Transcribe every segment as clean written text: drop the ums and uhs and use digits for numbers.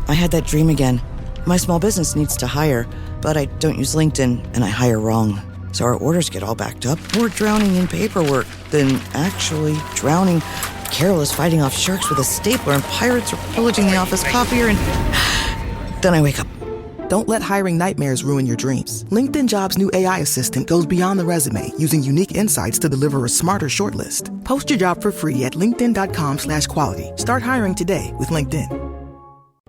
I had that dream again. My small business needs to hire, but I don't use LinkedIn, and I hire wrong. So our orders get all backed up. We're drowning in paperwork, then actually drowning. Carol is fighting off sharks with a stapler, and pirates are pillaging the office copier, and then I wake up. Don't let hiring nightmares ruin your dreams. LinkedIn Jobs' new AI assistant goes beyond the resume, using unique insights to deliver a smarter shortlist. Post your job for free at linkedin.com/quality. Start hiring today with LinkedIn.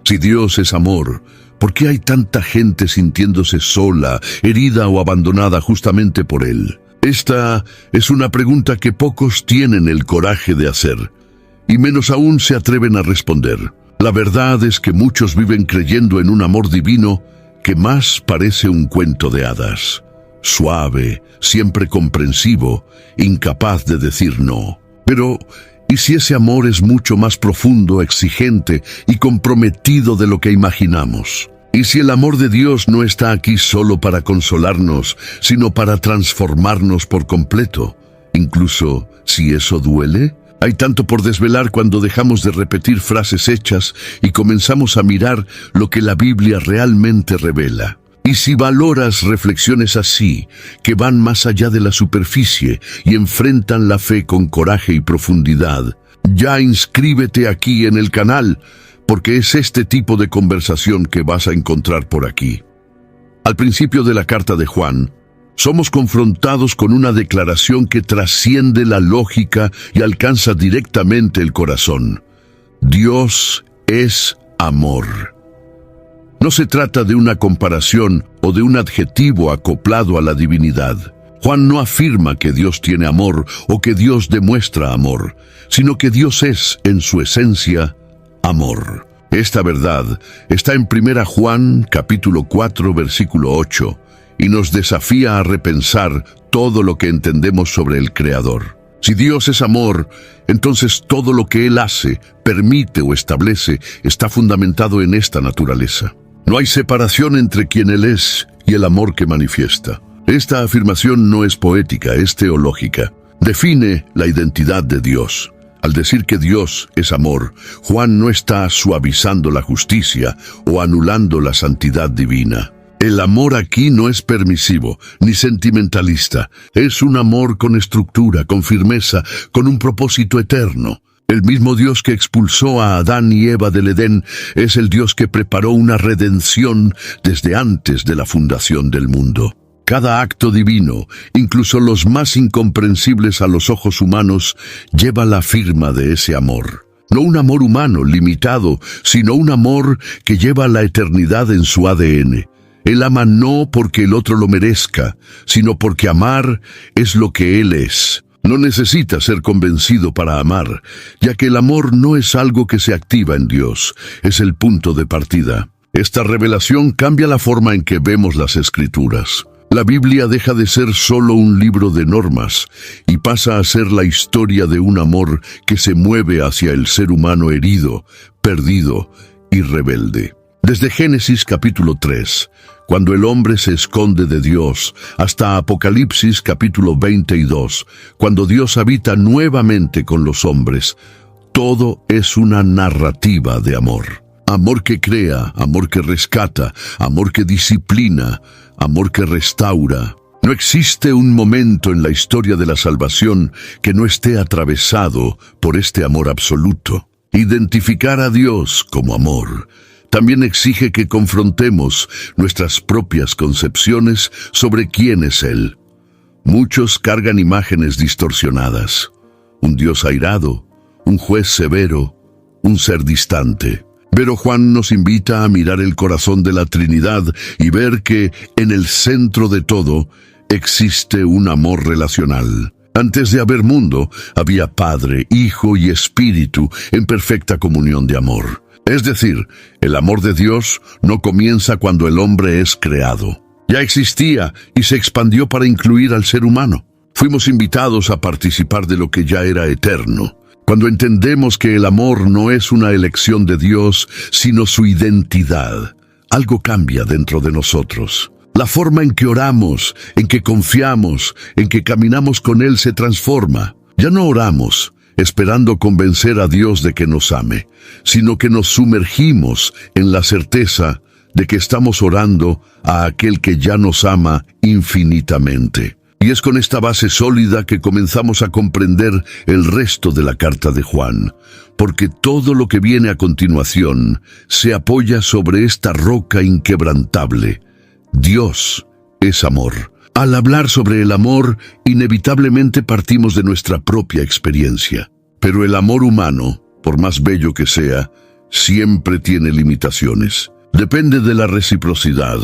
Si Dios es amor, ¿por qué hay tanta gente sintiéndose sola, herida o abandonada justamente por Él? Esta es una pregunta que pocos tienen el coraje de hacer, y menos aún se atreven a responder. La verdad es que muchos viven creyendo en un amor divino que más parece un cuento de hadas. Suave, siempre comprensivo, incapaz de decir no. Pero, ¿y si ese amor es mucho más profundo, exigente y comprometido de lo que imaginamos? ¿Y si el amor de Dios no está aquí solo para consolarnos, sino para transformarnos por completo? Incluso si eso duele. Hay tanto por desvelar cuando dejamos de repetir frases hechas y comenzamos a mirar lo que la Biblia realmente revela. Y si valoras reflexiones así, que van más allá de la superficie y enfrentan la fe con coraje y profundidad, ya inscríbete aquí en el canal, porque es este tipo de conversación que vas a encontrar por aquí. Al principio de la carta de Juan, somos confrontados con una declaración que trasciende la lógica y alcanza directamente el corazón. Dios es amor. No se trata de una comparación o de un adjetivo acoplado a la divinidad. Juan no afirma que Dios tiene amor o que Dios demuestra amor, sino que Dios es, en su esencia, amor. Esta verdad está en 1 Juan, capítulo 4, versículo 8, y nos desafía a repensar todo lo que entendemos sobre el Creador. Si Dios es amor, entonces todo lo que Él hace, permite o establece está fundamentado en esta naturaleza. No hay separación entre quien Él es y el amor que manifiesta. Esta afirmación no es poética, es teológica. Define la identidad de Dios. Al decir que Dios es amor, Juan no está suavizando la justicia o anulando la santidad divina. El amor aquí no es permisivo, ni sentimentalista. Es un amor con estructura, con firmeza, con un propósito eterno. El mismo Dios que expulsó a Adán y Eva del Edén es el Dios que preparó una redención desde antes de la fundación del mundo. Cada acto divino, incluso los más incomprensibles a los ojos humanos, lleva la firma de ese amor. No un amor humano, limitado, sino un amor que lleva la eternidad en su ADN. Él ama no porque el otro lo merezca, sino porque amar es lo que Él es. No necesita ser convencido para amar, ya que el amor no es algo que se activa en Dios, es el punto de partida. Esta revelación cambia la forma en que vemos las Escrituras. La Biblia deja de ser solo un libro de normas y pasa a ser la historia de un amor que se mueve hacia el ser humano herido, perdido y rebelde. Desde Génesis capítulo 3, cuando el hombre se esconde de Dios, hasta Apocalipsis capítulo 22, cuando Dios habita nuevamente con los hombres, todo es una narrativa de amor. Amor que crea, amor que rescata, amor que disciplina, amor que restaura. No existe un momento en la historia de la salvación que no esté atravesado por este amor absoluto. Identificar a Dios como amor también exige que confrontemos nuestras propias concepciones sobre quién es Él. Muchos cargan imágenes distorsionadas. Un Dios airado, un juez severo, un ser distante. Pero Juan nos invita a mirar el corazón de la Trinidad y ver que en el centro de todo existe un amor relacional. Antes de haber mundo, había Padre, Hijo y Espíritu en perfecta comunión de amor. Es decir, el amor de Dios no comienza cuando el hombre es creado. Ya existía y se expandió para incluir al ser humano. Fuimos invitados a participar de lo que ya era eterno. Cuando entendemos que el amor no es una elección de Dios, sino su identidad, algo cambia dentro de nosotros. La forma en que oramos, en que confiamos, en que caminamos con Él se transforma. Ya no oramos, esperando convencer a Dios de que nos ame, sino que nos sumergimos en la certeza de que estamos orando a aquel que ya nos ama infinitamente. Y es con esta base sólida que comenzamos a comprender el resto de la carta de Juan, porque todo lo que viene a continuación se apoya sobre esta roca inquebrantable. Dios es amor. Al hablar sobre el amor, inevitablemente partimos de nuestra propia experiencia. Pero el amor humano, por más bello que sea, siempre tiene limitaciones. Depende de la reciprocidad,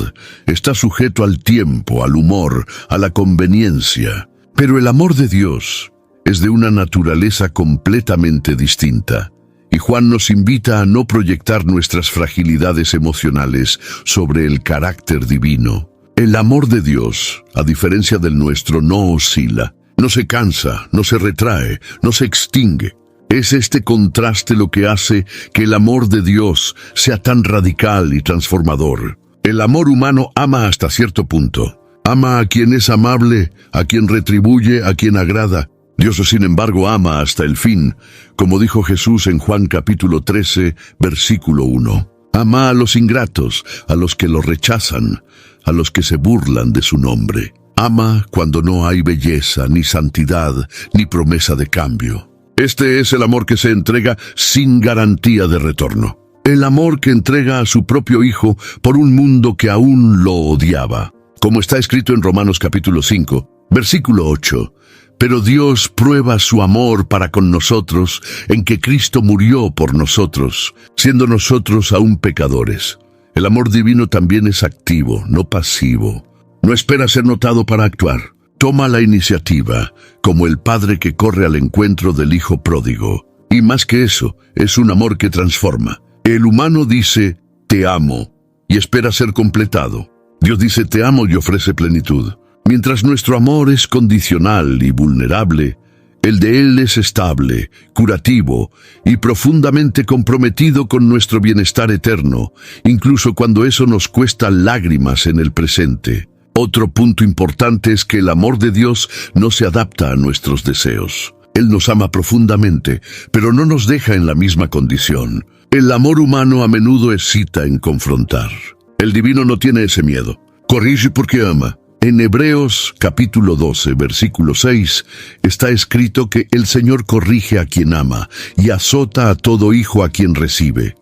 está sujeto al tiempo, al humor, a la conveniencia. Pero el amor de Dios es de una naturaleza completamente distinta. Y Juan nos invita a no proyectar nuestras fragilidades emocionales sobre el carácter divino. El amor de Dios, a diferencia del nuestro, no oscila, no se cansa, no se retrae, no se extingue. Es este contraste lo que hace que el amor de Dios sea tan radical y transformador. El amor humano ama hasta cierto punto. Ama a quien es amable, a quien retribuye, a quien agrada. Dios, sin embargo, ama hasta el fin, como dijo Jesús en Juan capítulo 13, versículo 1. Ama a los ingratos, a los que lo rechazan, a los que se burlan de su nombre. Ama cuando no hay belleza, ni santidad, ni promesa de cambio. Este es el amor que se entrega sin garantía de retorno. El amor que entrega a su propio Hijo por un mundo que aún lo odiaba. Como está escrito en Romanos capítulo 5, versículo 8. Pero Dios prueba su amor para con nosotros en que Cristo murió por nosotros, siendo nosotros aún pecadores. El amor divino también es activo, no pasivo. No espera ser notado para actuar. Toma la iniciativa, como el padre que corre al encuentro del hijo pródigo. Y más que eso, es un amor que transforma. El humano dice, te amo, y espera ser completado. Dios dice, te amo y ofrece plenitud. Mientras nuestro amor es condicional y vulnerable, el de Él es estable, curativo y profundamente comprometido con nuestro bienestar eterno, incluso cuando eso nos cuesta lágrimas en el presente. Otro punto importante es que el amor de Dios no se adapta a nuestros deseos. Él nos ama profundamente, pero no nos deja en la misma condición. El amor humano a menudo hesita en confrontar. El divino no tiene ese miedo. Corrige porque ama. En Hebreos capítulo 12, versículo 6, está escrito que el Señor corrige a quien ama y azota a todo hijo a quien recibe.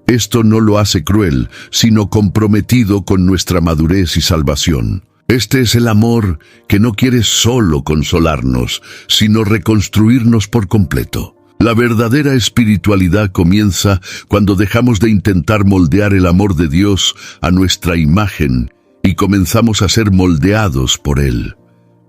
Esto no lo hace cruel, sino comprometido con nuestra madurez y salvación. Este es el amor que no quiere solo consolarnos, sino reconstruirnos por completo. La verdadera espiritualidad comienza cuando dejamos de intentar moldear el amor de Dios a nuestra imagen y comenzamos a ser moldeados por Él.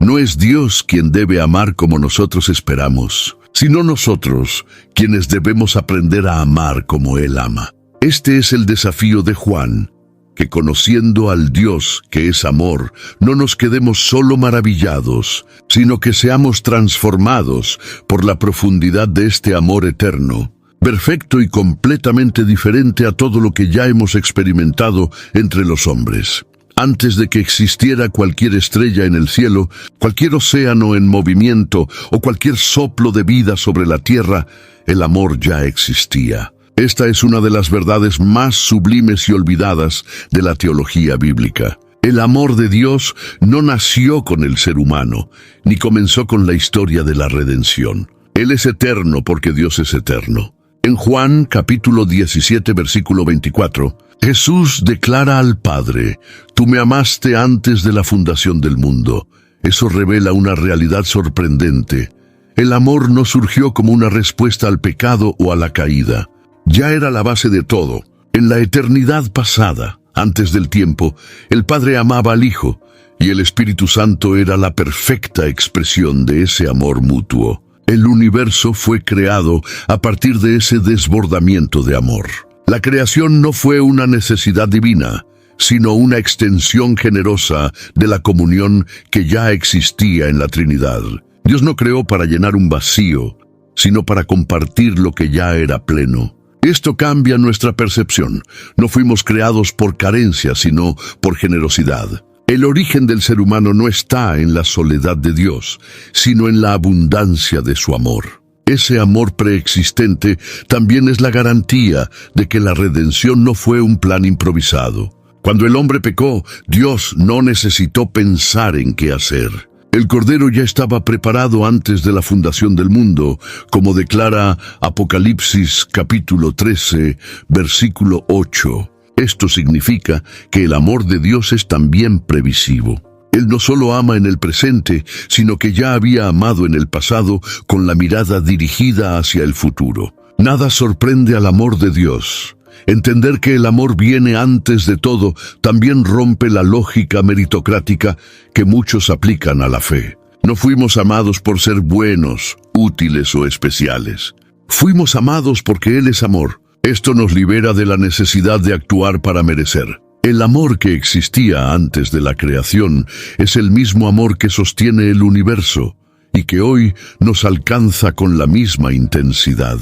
No es Dios quien debe amar como nosotros esperamos, sino nosotros quienes debemos aprender a amar como Él ama. Este es el desafío de Juan, que conociendo al Dios que es amor, no nos quedemos solo maravillados, sino que seamos transformados por la profundidad de este amor eterno, perfecto y completamente diferente a todo lo que ya hemos experimentado entre los hombres. Antes de que existiera cualquier estrella en el cielo, cualquier océano en movimiento o cualquier soplo de vida sobre la tierra, el amor ya existía. Esta es una de las verdades más sublimes y olvidadas de la teología bíblica. El amor de Dios no nació con el ser humano, ni comenzó con la historia de la redención. Él es eterno porque Dios es eterno. En Juan capítulo 17, versículo 24, Jesús declara al Padre, «Tú me amaste antes de la fundación del mundo». Eso revela una realidad sorprendente. El amor no surgió como una respuesta al pecado o a la caída. Ya era la base de todo. En la eternidad pasada, antes del tiempo, el Padre amaba al Hijo, y el Espíritu Santo era la perfecta expresión de ese amor mutuo. El universo fue creado a partir de ese desbordamiento de amor. La creación no fue una necesidad divina, sino una extensión generosa de la comunión que ya existía en la Trinidad. Dios no creó para llenar un vacío, sino para compartir lo que ya era pleno. Esto cambia nuestra percepción. No fuimos creados por carencia, sino por generosidad. El origen del ser humano no está en la soledad de Dios, sino en la abundancia de su amor. Ese amor preexistente también es la garantía de que la redención no fue un plan improvisado. Cuando el hombre pecó, Dios no necesitó pensar en qué hacer. El Cordero ya estaba preparado antes de la fundación del mundo, como declara Apocalipsis capítulo 13, versículo 8. Esto significa que el amor de Dios es también previsivo. Él no solo ama en el presente, sino que ya había amado en el pasado con la mirada dirigida hacia el futuro. Nada sorprende al amor de Dios. Entender que el amor viene antes de todo también rompe la lógica meritocrática que muchos aplican a la fe. No fuimos amados por ser buenos, útiles o especiales. Fuimos amados porque Él es amor. Esto nos libera de la necesidad de actuar para merecer. El amor que existía antes de la creación es el mismo amor que sostiene el universo y que hoy nos alcanza con la misma intensidad.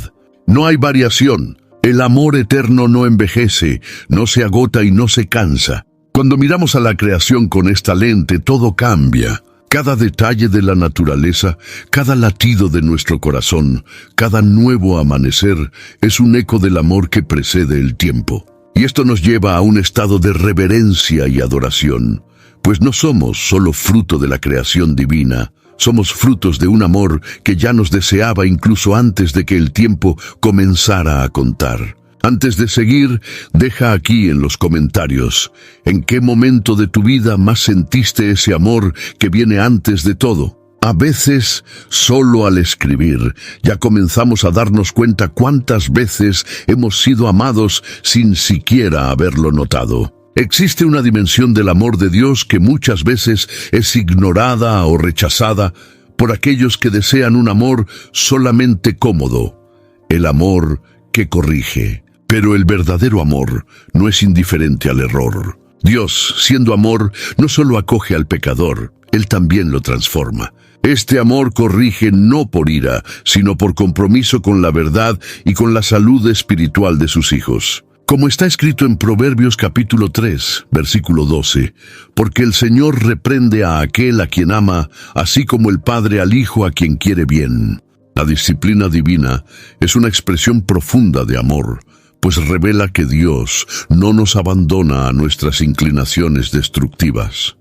No hay variación. El amor eterno no envejece, no se agota y no se cansa. Cuando miramos a la creación con esta lente, todo cambia. Cada detalle de la naturaleza, cada latido de nuestro corazón, cada nuevo amanecer es un eco del amor que precede el tiempo. Y esto nos lleva a un estado de reverencia y adoración, pues no somos solo fruto de la creación divina, somos frutos de un amor que ya nos deseaba incluso antes de que el tiempo comenzara a contar. Antes de seguir, deja aquí en los comentarios, ¿en qué momento de tu vida más sentiste ese amor que viene antes de todo? A veces, solo al escribir, ya comenzamos a darnos cuenta cuántas veces hemos sido amados sin siquiera haberlo notado. Existe una dimensión del amor de Dios que muchas veces es ignorada o rechazada por aquellos que desean un amor solamente cómodo, el amor que corrige. Pero el verdadero amor no es indiferente al error. Dios, siendo amor, no solo acoge al pecador, Él también lo transforma. Este amor corrige no por ira, sino por compromiso con la verdad y con la salud espiritual de sus hijos. Como está escrito en Proverbios capítulo 3, versículo 12, porque el Señor reprende a aquel a quien ama, así como el Padre al Hijo a quien quiere bien. La disciplina divina es una expresión profunda de amor, pues revela que Dios no nos abandona a nuestras inclinaciones destructivas.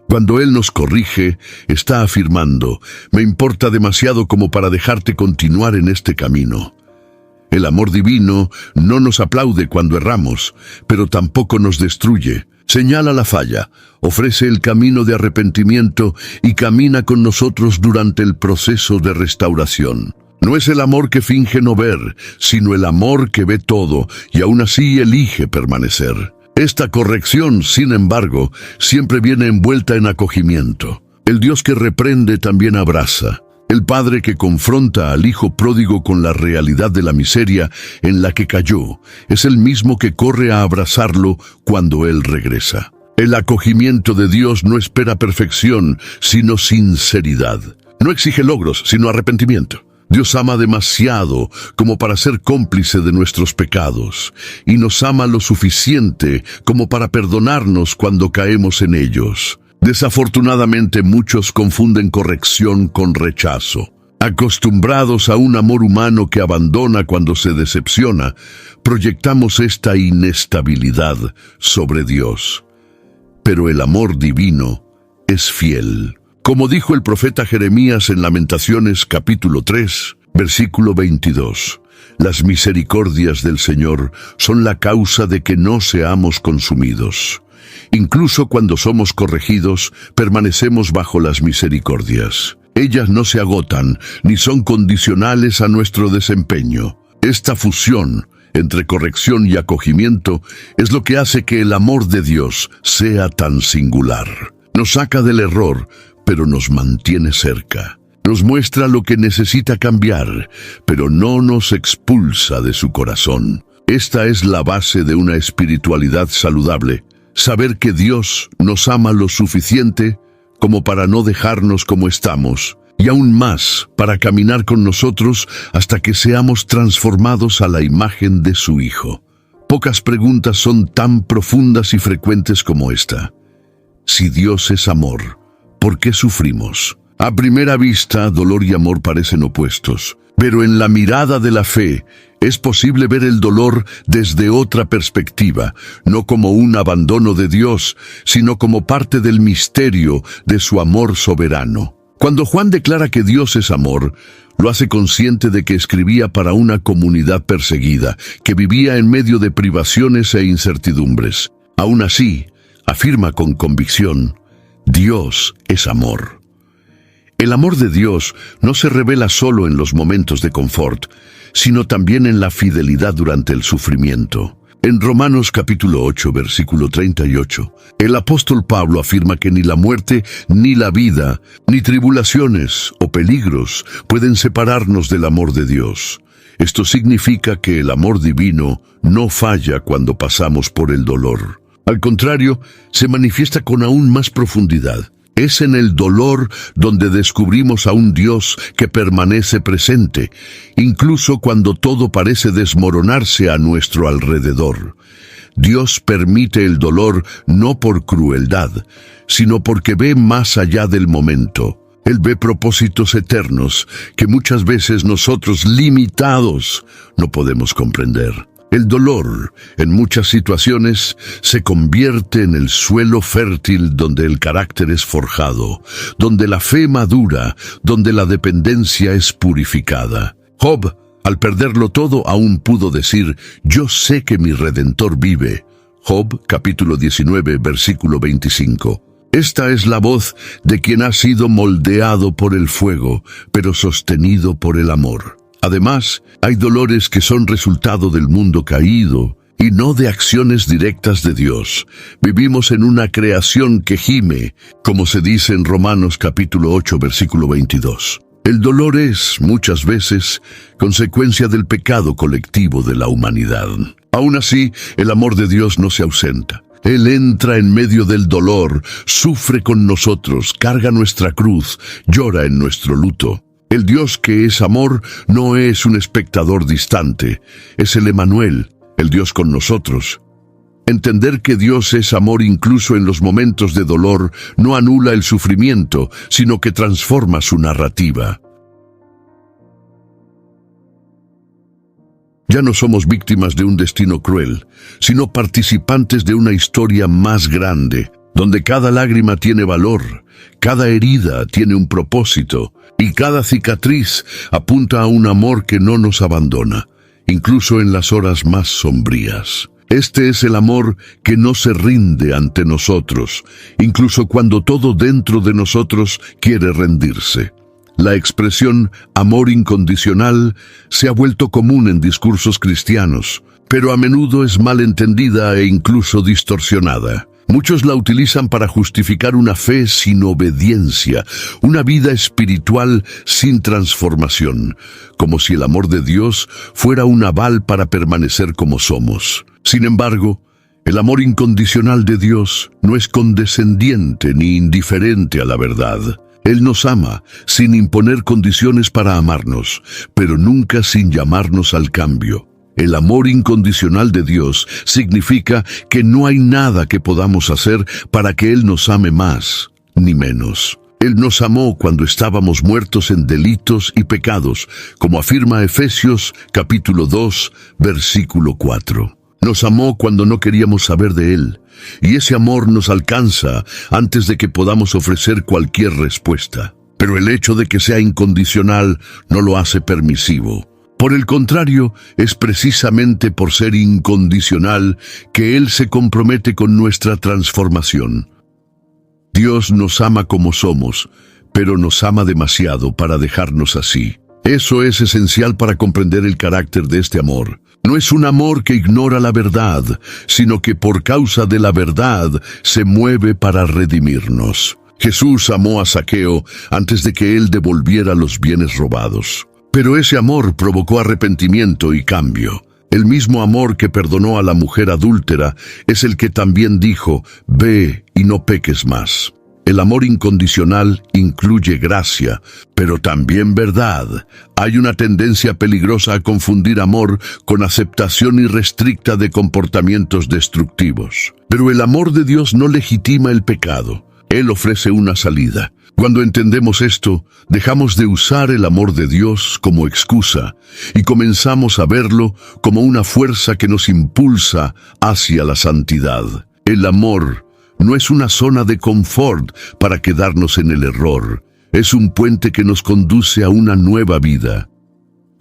Cuando Él nos corrige, está afirmando, me importa demasiado como para dejarte continuar en este camino. El amor divino no nos aplaude cuando erramos, pero tampoco nos destruye. Señala la falla, ofrece el camino de arrepentimiento y camina con nosotros durante el proceso de restauración. No es el amor que finge no ver, sino el amor que ve todo y aún así elige permanecer. Esta corrección, sin embargo, siempre viene envuelta en acogimiento. El Dios que reprende también abraza. El padre que confronta al hijo pródigo con la realidad de la miseria en la que cayó es el mismo que corre a abrazarlo cuando él regresa. El acogimiento de Dios no espera perfección, sino sinceridad. No exige logros, sino arrepentimiento. Dios ama demasiado como para ser cómplice de nuestros pecados, y nos ama lo suficiente como para perdonarnos cuando caemos en ellos. Desafortunadamente muchos confunden corrección con rechazo. Acostumbrados a un amor humano que abandona cuando se decepciona, proyectamos esta inestabilidad sobre Dios. Pero el amor divino es fiel. Como dijo el profeta Jeremías en Lamentaciones capítulo 3, versículo 22, las misericordias del Señor son la causa de que no seamos consumidos. Incluso cuando somos corregidos, permanecemos bajo las misericordias. Ellas no se agotan, ni son condicionales a nuestro desempeño. Esta fusión entre corrección y acogimiento es lo que hace que el amor de Dios sea tan singular. Nos saca del error, pero nos mantiene cerca. Nos muestra lo que necesita cambiar, pero no nos expulsa de su corazón. Esta es la base de una espiritualidad saludable. Saber que Dios nos ama lo suficiente como para no dejarnos como estamos, y aún más para caminar con nosotros hasta que seamos transformados a la imagen de su Hijo. Pocas preguntas son tan profundas y frecuentes como esta. Si Dios es amor, ¿por qué sufrimos? A primera vista, dolor y amor parecen opuestos, pero en la mirada de la fe es posible ver el dolor desde otra perspectiva, no como un abandono de Dios, sino como parte del misterio de su amor soberano. Cuando Juan declara que Dios es amor, lo hace consciente de que escribía para una comunidad perseguida, que vivía en medio de privaciones e incertidumbres. Aún así, afirma con convicción, Dios es amor. El amor de Dios no se revela solo en los momentos de confort, sino también en la fidelidad durante el sufrimiento. En Romanos capítulo 8, versículo 38, el apóstol Pablo afirma que ni la muerte, ni la vida, ni tribulaciones o peligros pueden separarnos del amor de Dios. Esto significa que el amor divino no falla cuando pasamos por el dolor. Al contrario, se manifiesta con aún más profundidad. Es en el dolor donde descubrimos a un Dios que permanece presente, incluso cuando todo parece desmoronarse a nuestro alrededor. Dios permite el dolor no por crueldad, sino porque ve más allá del momento. Él ve propósitos eternos que muchas veces nosotros, limitados, no podemos comprender. El dolor, en muchas situaciones, se convierte en el suelo fértil donde el carácter es forjado, donde la fe madura, donde la dependencia es purificada. Job, al perderlo todo, aún pudo decir, «Yo sé que mi Redentor vive». Job, capítulo 19, versículo 25. Esta es la voz de quien ha sido moldeado por el fuego, pero sostenido por el amor. Además, hay dolores que son resultado del mundo caído y no de acciones directas de Dios. Vivimos en una creación que gime, como se dice en Romanos capítulo 8, versículo 22. El dolor es, muchas veces, consecuencia del pecado colectivo de la humanidad. Aún así, el amor de Dios no se ausenta. Él entra en medio del dolor, sufre con nosotros, carga nuestra cruz, llora en nuestro luto. El Dios que es amor no es un espectador distante, es el Emanuel, el Dios con nosotros. Entender que Dios es amor incluso en los momentos de dolor no anula el sufrimiento, sino que transforma su narrativa. Ya no somos víctimas de un destino cruel, sino participantes de una historia más grande, donde cada lágrima tiene valor, cada herida tiene un propósito, y cada cicatriz apunta a un amor que no nos abandona, incluso en las horas más sombrías. Este es el amor que no se rinde ante nosotros, incluso cuando todo dentro de nosotros quiere rendirse. La expresión amor incondicional se ha vuelto común en discursos cristianos, pero a menudo es mal entendida e incluso distorsionada. Muchos la utilizan para justificar una fe sin obediencia, una vida espiritual sin transformación, como si el amor de Dios fuera un aval para permanecer como somos. Sin embargo, el amor incondicional de Dios no es condescendiente ni indiferente a la verdad. Él nos ama sin imponer condiciones para amarnos, pero nunca sin llamarnos al cambio. El amor incondicional de Dios significa que no hay nada que podamos hacer para que Él nos ame más, ni menos. Él nos amó cuando estábamos muertos en delitos y pecados, como afirma Efesios capítulo 2, versículo 4. Nos amó cuando no queríamos saber de Él, y ese amor nos alcanza antes de que podamos ofrecer cualquier respuesta. Pero el hecho de que sea incondicional no lo hace permisivo. Por el contrario, es precisamente por ser incondicional que Él se compromete con nuestra transformación. Dios nos ama como somos, pero nos ama demasiado para dejarnos así. Eso es esencial para comprender el carácter de este amor. No es un amor que ignora la verdad, sino que por causa de la verdad se mueve para redimirnos. Jesús amó a Zaqueo antes de que él devolviera los bienes robados. Pero ese amor provocó arrepentimiento y cambio. El mismo amor que perdonó a la mujer adúltera es el que también dijo, «Ve y no peques más». El amor incondicional incluye gracia, pero también verdad. Hay una tendencia peligrosa a confundir amor con aceptación irrestricta de comportamientos destructivos. Pero el amor de Dios no legitima el pecado. Él ofrece una salida. Cuando entendemos esto, dejamos de usar el amor de Dios como excusa y comenzamos a verlo como una fuerza que nos impulsa hacia la santidad. El amor no es una zona de confort para quedarnos en el error. Es un puente que nos conduce a una nueva vida.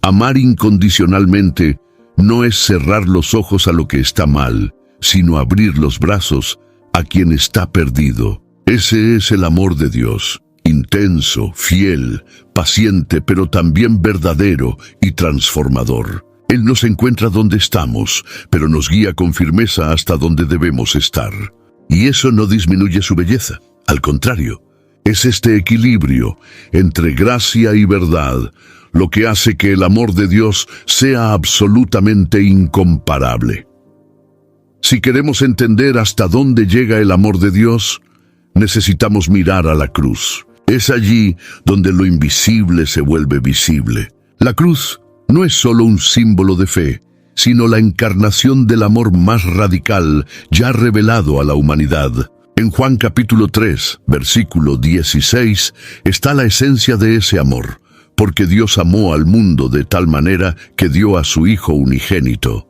Amar incondicionalmente no es cerrar los ojos a lo que está mal, sino abrir los brazos a quien está perdido. Ese es el amor de Dios, intenso, fiel, paciente, pero también verdadero y transformador. Él nos encuentra donde estamos, pero nos guía con firmeza hasta donde debemos estar. Y eso no disminuye su belleza, al contrario, es este equilibrio entre gracia y verdad lo que hace que el amor de Dios sea absolutamente incomparable. Si queremos entender hasta dónde llega el amor de Dios, necesitamos mirar a la cruz. Es allí donde lo invisible se vuelve visible. La cruz no es solo un símbolo de fe, sino la encarnación del amor más radical ya revelado a la humanidad. En Juan capítulo 3, versículo 16, está la esencia de ese amor. Porque Dios amó al mundo de tal manera que dio a su Hijo unigénito.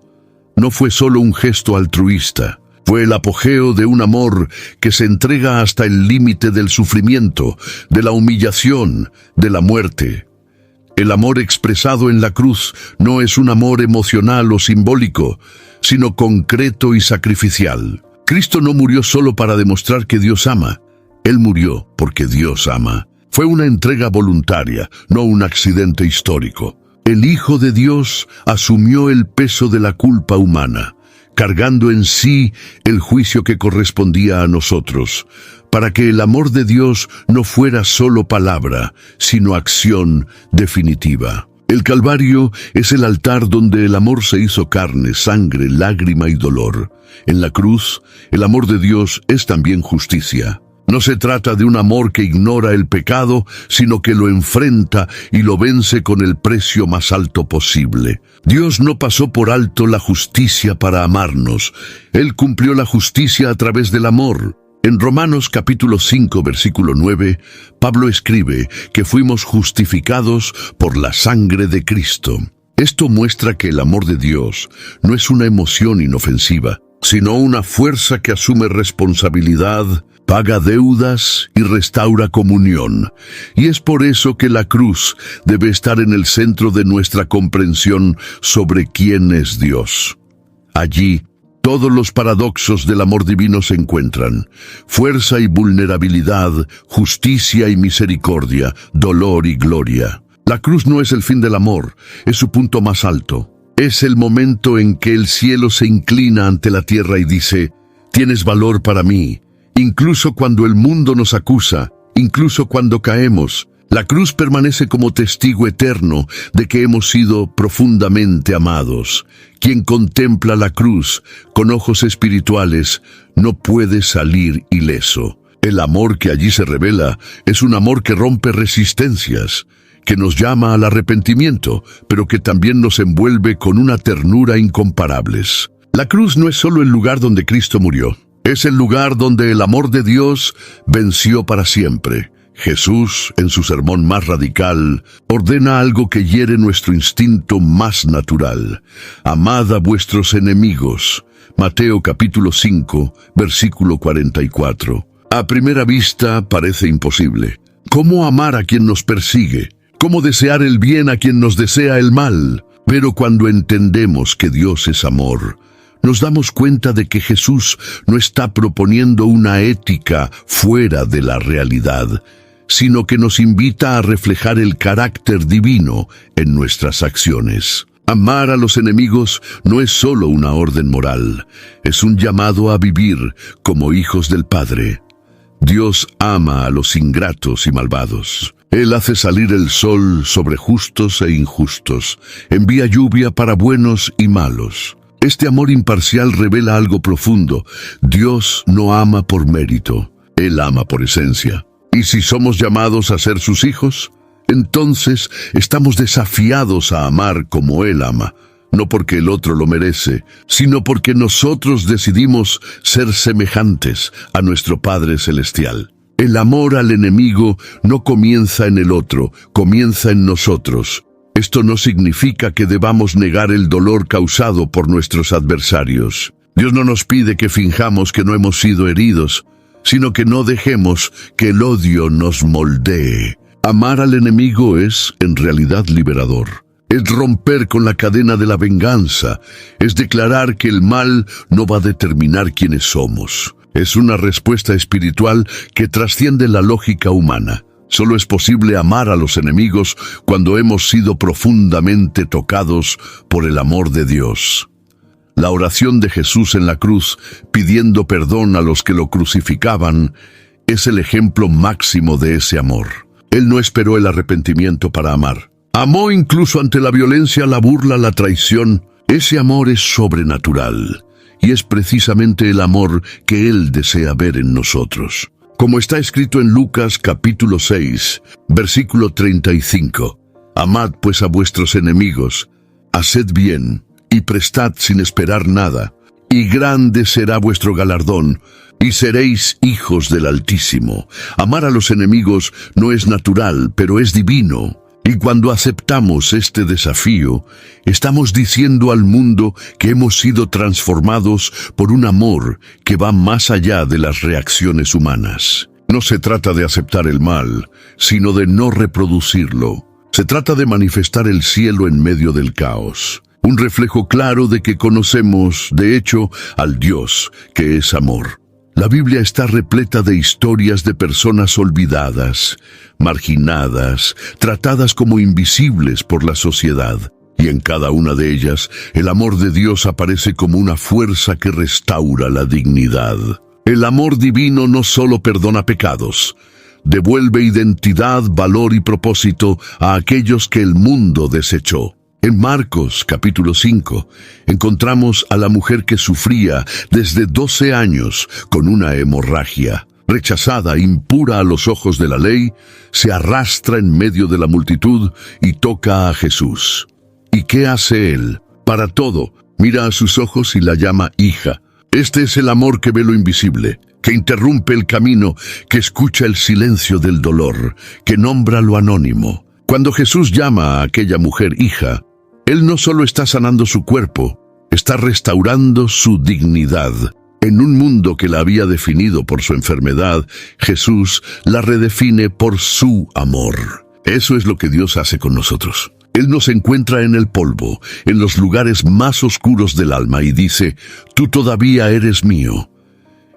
No fue solo un gesto altruista, fue el apogeo de un amor que se entrega hasta el límite del sufrimiento, de la humillación, de la muerte. El amor expresado en la cruz no es un amor emocional o simbólico, sino concreto y sacrificial. Cristo no murió solo para demostrar que Dios ama, Él murió porque Dios ama. Fue una entrega voluntaria, no un accidente histórico. El Hijo de Dios asumió el peso de la culpa humana, cargando en sí el juicio que correspondía a nosotros, para que el amor de Dios no fuera solo palabra, sino acción definitiva. El Calvario es el altar donde el amor se hizo carne, sangre, lágrima y dolor. En la cruz, el amor de Dios es también justicia. No se trata de un amor que ignora el pecado, sino que lo enfrenta y lo vence con el precio más alto posible. Dios no pasó por alto la justicia para amarnos. Él cumplió la justicia a través del amor. En Romanos capítulo 5, versículo 9, Pablo escribe que fuimos justificados por la sangre de Cristo. Esto muestra que el amor de Dios no es una emoción inofensiva, sino una fuerza que asume responsabilidad, paga deudas y restaura comunión. Y es por eso que la cruz debe estar en el centro de nuestra comprensión sobre quién es Dios. Allí, todos los paradoxos del amor divino se encuentran: fuerza y vulnerabilidad, justicia y misericordia, dolor y gloria. La cruz no es el fin del amor, es su punto más alto. Es el momento en que el cielo se inclina ante la tierra y dice: tienes valor para mí. Incluso cuando el mundo nos acusa, incluso cuando caemos, la cruz permanece como testigo eterno de que hemos sido profundamente amados. Quien contempla la cruz con ojos espirituales no puede salir ileso. El amor que allí se revela es un amor que rompe resistencias, que nos llama al arrepentimiento, pero que también nos envuelve con una ternura incomparables. La cruz no es solo el lugar donde Cristo murió, es el lugar donde el amor de Dios venció para siempre. Jesús, en su sermón más radical, ordena algo que hiere nuestro instinto más natural: amad a vuestros enemigos. Mateo capítulo 5, versículo 44. A primera vista parece imposible. ¿Cómo amar a quien nos persigue? ¿Cómo desear el bien a quien nos desea el mal? Pero cuando entendemos que Dios es amor, nos damos cuenta de que Jesús no está proponiendo una ética fuera de la realidad, sino que nos invita a reflejar el carácter divino en nuestras acciones. Amar a los enemigos no es solo una orden moral, es un llamado a vivir como hijos del Padre. Dios ama a los ingratos y malvados. Él hace salir el sol sobre justos e injustos, envía lluvia para buenos y malos. Este amor imparcial revela algo profundo: Dios no ama por mérito, Él ama por esencia. Y si somos llamados a ser sus hijos, entonces estamos desafiados a amar como Él ama, no porque el otro lo merece, sino porque nosotros decidimos ser semejantes a nuestro Padre Celestial. El amor al enemigo no comienza en el otro, comienza en nosotros. Esto no significa que debamos negar el dolor causado por nuestros adversarios. Dios no nos pide que finjamos que no hemos sido heridos, sino que no dejemos que el odio nos moldee. Amar al enemigo es, en realidad, liberador. Es romper con la cadena de la venganza, es declarar que el mal no va a determinar quiénes somos. Es una respuesta espiritual que trasciende la lógica humana. Solo es posible amar a los enemigos cuando hemos sido profundamente tocados por el amor de Dios. La oración de Jesús en la cruz, pidiendo perdón a los que lo crucificaban, es el ejemplo máximo de ese amor. Él no esperó el arrepentimiento para amar. Amó incluso ante la violencia, la burla, la traición. Ese amor es sobrenatural, y es precisamente el amor que Él desea ver en nosotros. Como está escrito en Lucas capítulo 6, versículo 35. Amad pues a vuestros enemigos, haced bien, y prestad sin esperar nada, y grande será vuestro galardón, y seréis hijos del Altísimo. Amar a los enemigos no es natural, pero es divino. Y cuando aceptamos este desafío, estamos diciendo al mundo que hemos sido transformados por un amor que va más allá de las reacciones humanas. No se trata de aceptar el mal, sino de no reproducirlo. Se trata de manifestar el cielo en medio del caos. Un reflejo claro de que conocemos, de hecho, al Dios que es amor. La Biblia está repleta de historias de personas olvidadas, marginadas, tratadas como invisibles por la sociedad. Y en cada una de ellas, el amor de Dios aparece como una fuerza que restaura la dignidad. El amor divino no solo perdona pecados, devuelve identidad, valor y propósito a aquellos que el mundo desechó. En Marcos capítulo 5 encontramos a la mujer que sufría desde 12 años con una hemorragia. Rechazada, impura a los ojos de la ley, se arrastra en medio de la multitud y toca a Jesús. ¿Y qué hace él? Para todo, mira a sus ojos y la llama hija. Este es el amor que ve lo invisible, que interrumpe el camino, que escucha el silencio del dolor, que nombra lo anónimo. Cuando Jesús llama a aquella mujer hija, Él no solo está sanando su cuerpo, está restaurando su dignidad. En un mundo que la había definido por su enfermedad, Jesús la redefine por su amor. Eso es lo que Dios hace con nosotros. Él nos encuentra en el polvo, en los lugares más oscuros del alma y dice, tú todavía eres mío.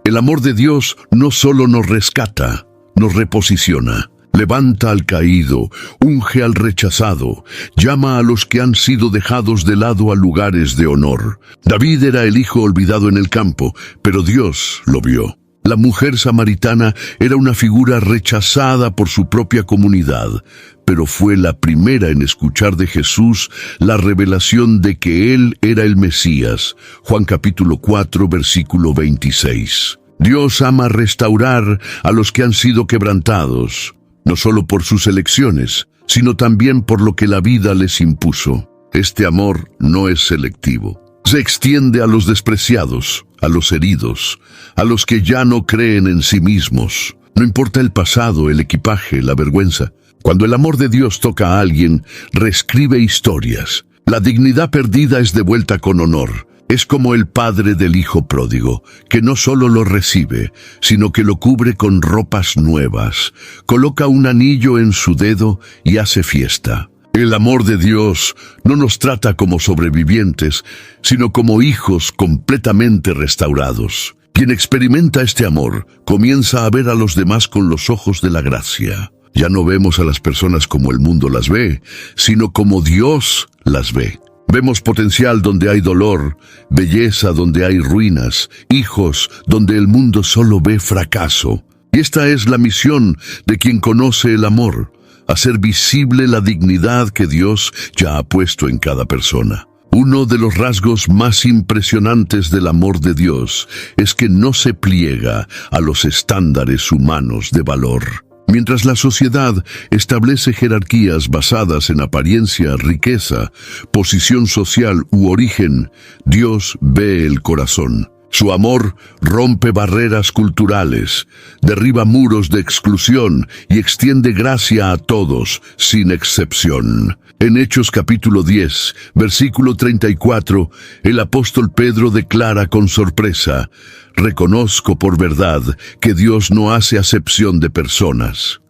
El amor de Dios no solo nos rescata, nos reposiciona. Levanta al caído, unge al rechazado, llama a los que han sido dejados de lado a lugares de honor. David era el hijo olvidado en el campo, pero Dios lo vio. La mujer samaritana era una figura rechazada por su propia comunidad, pero fue la primera en escuchar de Jesús la revelación de que Él era el Mesías. Juan capítulo 4, versículo 26. Dios ama restaurar a los que han sido quebrantados, no solo por sus elecciones, sino también por lo que la vida les impuso. Este amor no es selectivo. Se extiende a los despreciados, a los heridos, a los que ya no creen en sí mismos. No importa el pasado, el equipaje, la vergüenza. Cuando el amor de Dios toca a alguien, reescribe historias. La dignidad perdida es devuelta con honor. Es como el padre del hijo pródigo, que no solo lo recibe, sino que lo cubre con ropas nuevas, coloca un anillo en su dedo y hace fiesta. El amor de Dios no nos trata como sobrevivientes, sino como hijos completamente restaurados. Quien experimenta este amor comienza a ver a los demás con los ojos de la gracia. Ya no vemos a las personas como el mundo las ve, sino como Dios las ve. Vemos potencial donde hay dolor, belleza donde hay ruinas, hijos donde el mundo solo ve fracaso. Y esta es la misión de quien conoce el amor, hacer visible la dignidad que Dios ya ha puesto en cada persona. Uno de los rasgos más impresionantes del amor de Dios es que no se pliega a los estándares humanos de valor. Mientras la sociedad establece jerarquías basadas en apariencia, riqueza, posición social u origen, Dios ve el corazón. Su amor rompe barreras culturales, derriba muros de exclusión y extiende gracia a todos, sin excepción. En Hechos capítulo 10, versículo 34, el apóstol Pedro declara con sorpresa: «Reconozco por verdad que Dios no hace acepción de personas».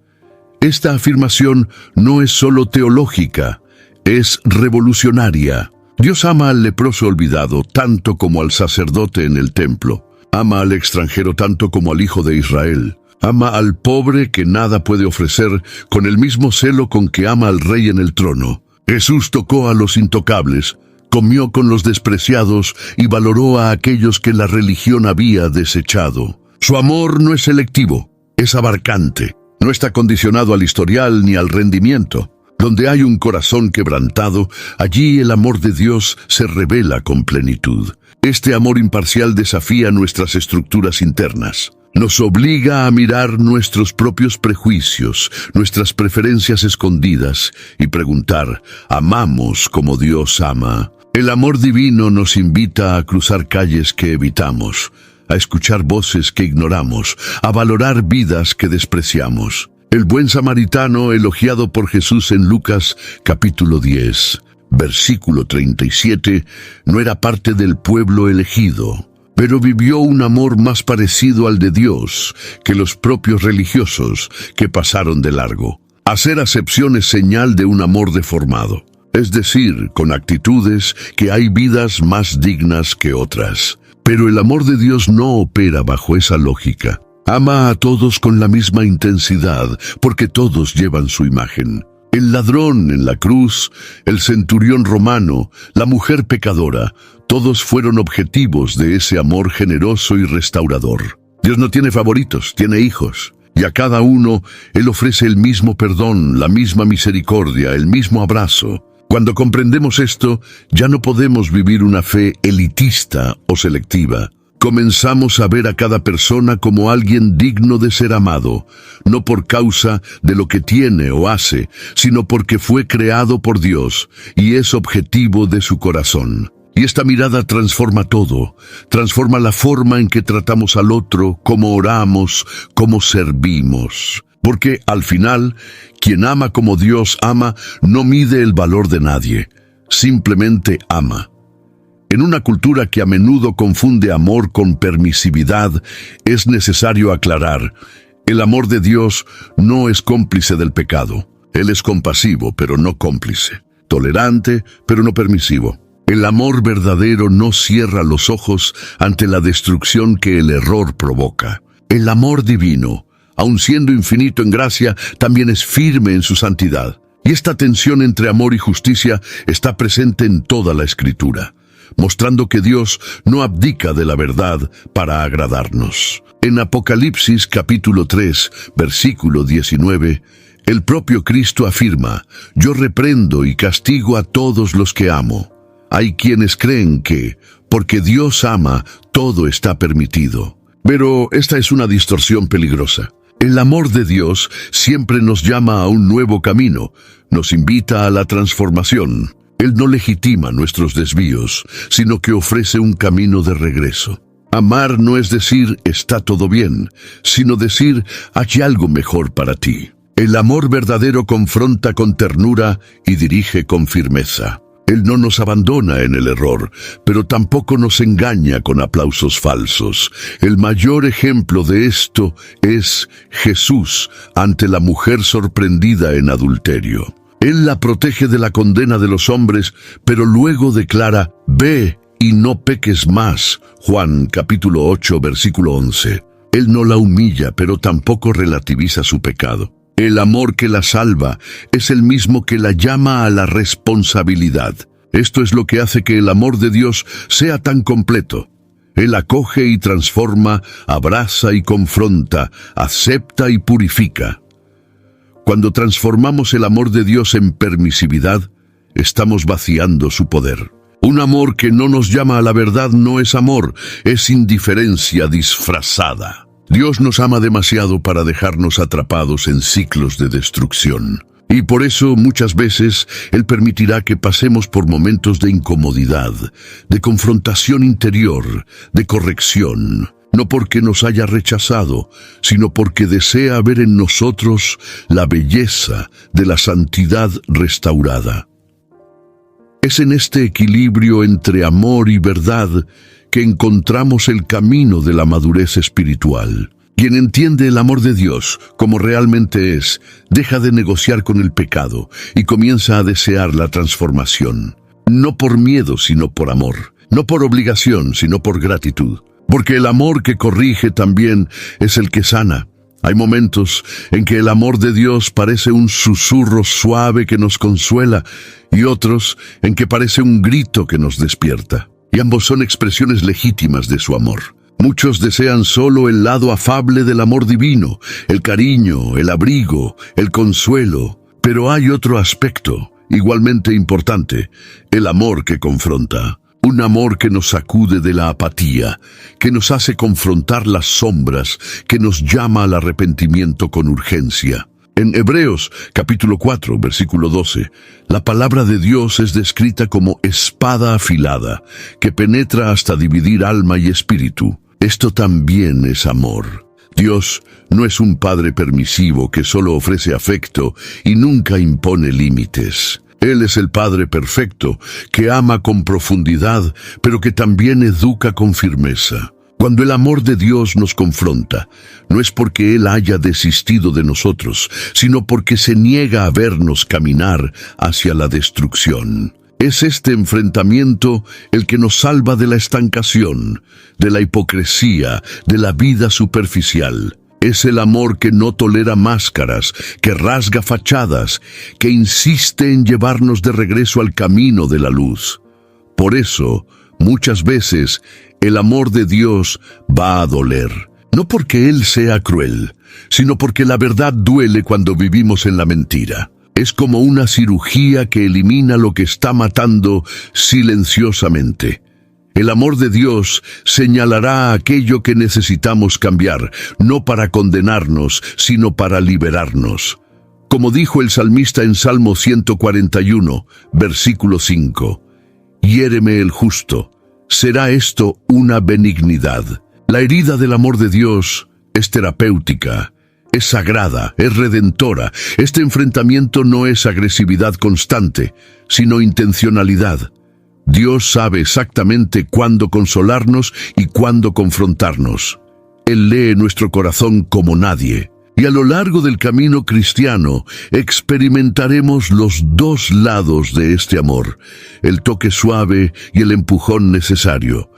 Esta afirmación no es solo teológica, es revolucionaria. Dios ama al leproso olvidado tanto como al sacerdote en el templo. Ama al extranjero tanto como al hijo de Israel. Ama al pobre que nada puede ofrecer con el mismo celo con que ama al rey en el trono. Jesús tocó a los intocables, comió con los despreciados y valoró a aquellos que la religión había desechado. Su amor no es selectivo, es abarcante. No está condicionado al historial ni al rendimiento. Donde hay un corazón quebrantado, allí el amor de Dios se revela con plenitud. Este amor imparcial desafía nuestras estructuras internas. Nos obliga a mirar nuestros propios prejuicios, nuestras preferencias escondidas y preguntar: ¿amamos como Dios ama? El amor divino nos invita a cruzar calles que evitamos, a escuchar voces que ignoramos, a valorar vidas que despreciamos. El buen samaritano, elogiado por Jesús en Lucas capítulo 10, versículo 37, no era parte del pueblo elegido, pero vivió un amor más parecido al de Dios que los propios religiosos que pasaron de largo. Hacer acepción es señal de un amor deformado, es decir, con actitudes que hay vidas más dignas que otras. Pero el amor de Dios no opera bajo esa lógica. Ama a todos con la misma intensidad, porque todos llevan su imagen. El ladrón en la cruz, el centurión romano, la mujer pecadora, todos fueron objetivos de ese amor generoso y restaurador. Dios no tiene favoritos, tiene hijos. Y a cada uno Él ofrece el mismo perdón, la misma misericordia, el mismo abrazo. Cuando comprendemos esto, ya no podemos vivir una fe elitista o selectiva. Comenzamos a ver a cada persona como alguien digno de ser amado, no por causa de lo que tiene o hace, sino porque fue creado por Dios y es objetivo de su corazón. Y esta mirada transforma todo, transforma la forma en que tratamos al otro, cómo oramos, cómo servimos. Porque al final, quien ama como Dios ama no mide el valor de nadie, simplemente ama. En una cultura que a menudo confunde amor con permisividad, es necesario aclarar: el amor de Dios no es cómplice del pecado. Él es compasivo, pero no cómplice. Tolerante, pero no permisivo. El amor verdadero no cierra los ojos ante la destrucción que el error provoca. El amor divino, aun siendo infinito en gracia, también es firme en su santidad. Y esta tensión entre amor y justicia está presente en toda la Escritura, mostrando que Dios no abdica de la verdad para agradarnos. En Apocalipsis capítulo 3, versículo 19, el propio Cristo afirma: «Yo reprendo y castigo a todos los que amo». Hay quienes creen que, porque Dios ama, todo está permitido. Pero esta es una distorsión peligrosa. El amor de Dios siempre nos llama a un nuevo camino, nos invita a la transformación. Él no legitima nuestros desvíos, sino que ofrece un camino de regreso. Amar no es decir «está todo bien», sino decir «hay algo mejor para ti». El amor verdadero confronta con ternura y dirige con firmeza. Él no nos abandona en el error, pero tampoco nos engaña con aplausos falsos. El mayor ejemplo de esto es Jesús ante la mujer sorprendida en adulterio. Él la protege de la condena de los hombres, pero luego declara: «Ve y no peques más». Juan capítulo 8, versículo 11. Él no la humilla, pero tampoco relativiza su pecado. El amor que la salva es el mismo que la llama a la responsabilidad. Esto es lo que hace que el amor de Dios sea tan completo. Él acoge y transforma, abraza y confronta, acepta y purifica. Cuando transformamos el amor de Dios en permisividad, estamos vaciando su poder. Un amor que no nos llama a la verdad no es amor, es indiferencia disfrazada. Dios nos ama demasiado para dejarnos atrapados en ciclos de destrucción. Y por eso muchas veces Él permitirá que pasemos por momentos de incomodidad, de confrontación interior, de corrección. No porque nos haya rechazado, sino porque desea ver en nosotros la belleza de la santidad restaurada. Es en este equilibrio entre amor y verdad que encontramos el camino de la madurez espiritual. Quien entiende el amor de Dios como realmente es, deja de negociar con el pecado y comienza a desear la transformación. No por miedo, sino por amor. No por obligación, sino por gratitud. Porque el amor que corrige también es el que sana. Hay momentos en que el amor de Dios parece un susurro suave que nos consuela y otros en que parece un grito que nos despierta. Y ambos son expresiones legítimas de su amor. Muchos desean solo el lado afable del amor divino, el cariño, el abrigo, el consuelo. Pero hay otro aspecto, igualmente importante, el amor que confronta. Un amor que nos sacude de la apatía, que nos hace confrontar las sombras, que nos llama al arrepentimiento con urgencia. En Hebreos, capítulo 4, versículo 12, la palabra de Dios es descrita como espada afilada, que penetra hasta dividir alma y espíritu. Esto también es amor. Dios no es un padre permisivo que solo ofrece afecto y nunca impone límites. Él es el Padre perfecto, que ama con profundidad, pero que también educa con firmeza. Cuando el amor de Dios nos confronta, no es porque Él haya desistido de nosotros, sino porque se niega a vernos caminar hacia la destrucción. Es este enfrentamiento el que nos salva de la estancación, de la hipocresía, de la vida superficial. Es el amor que no tolera máscaras, que rasga fachadas, que insiste en llevarnos de regreso al camino de la luz. Por eso, muchas veces, el amor de Dios va a doler. No porque Él sea cruel, sino porque la verdad duele cuando vivimos en la mentira. Es como una cirugía que elimina lo que está matando silenciosamente. El amor de Dios señalará aquello que necesitamos cambiar, no para condenarnos, sino para liberarnos. Como dijo el salmista en Salmo 141, versículo 5, «Hiéreme el justo, será esto una benignidad». La herida del amor de Dios es terapéutica, es sagrada, es redentora. Este enfrentamiento no es agresividad constante, sino intencionalidad. Dios sabe exactamente cuándo consolarnos y cuándo confrontarnos. Él lee nuestro corazón como nadie. Y a lo largo del camino cristiano experimentaremos los dos lados de este amor, el toque suave y el empujón necesario.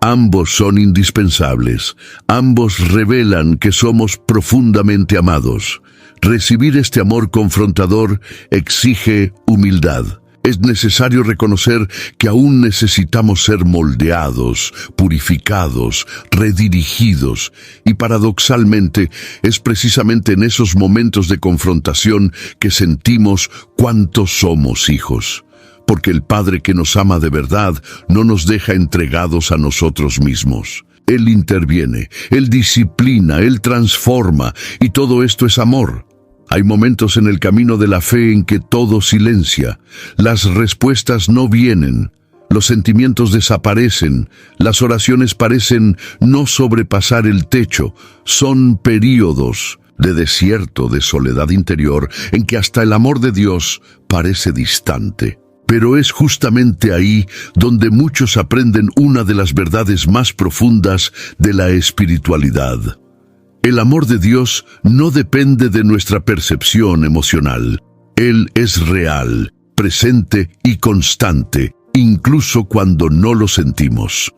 Ambos son indispensables. Ambos revelan que somos profundamente amados. Recibir este amor confrontador exige humildad. Es necesario reconocer que aún necesitamos ser moldeados, purificados, redirigidos, y paradoxalmente es precisamente en esos momentos de confrontación que sentimos cuánto somos hijos. Porque el Padre que nos ama de verdad no nos deja entregados a nosotros mismos. Él interviene, Él disciplina, Él transforma, y todo esto es amor. Hay momentos en el camino de la fe en que todo silencia, las respuestas no vienen, los sentimientos desaparecen, las oraciones parecen no sobrepasar el techo, son períodos de desierto, de soledad interior, en que hasta el amor de Dios parece distante. Pero es justamente ahí donde muchos aprenden una de las verdades más profundas de la espiritualidad. El amor de Dios no depende de nuestra percepción emocional. Él es real, presente y constante, incluso cuando no lo sentimos.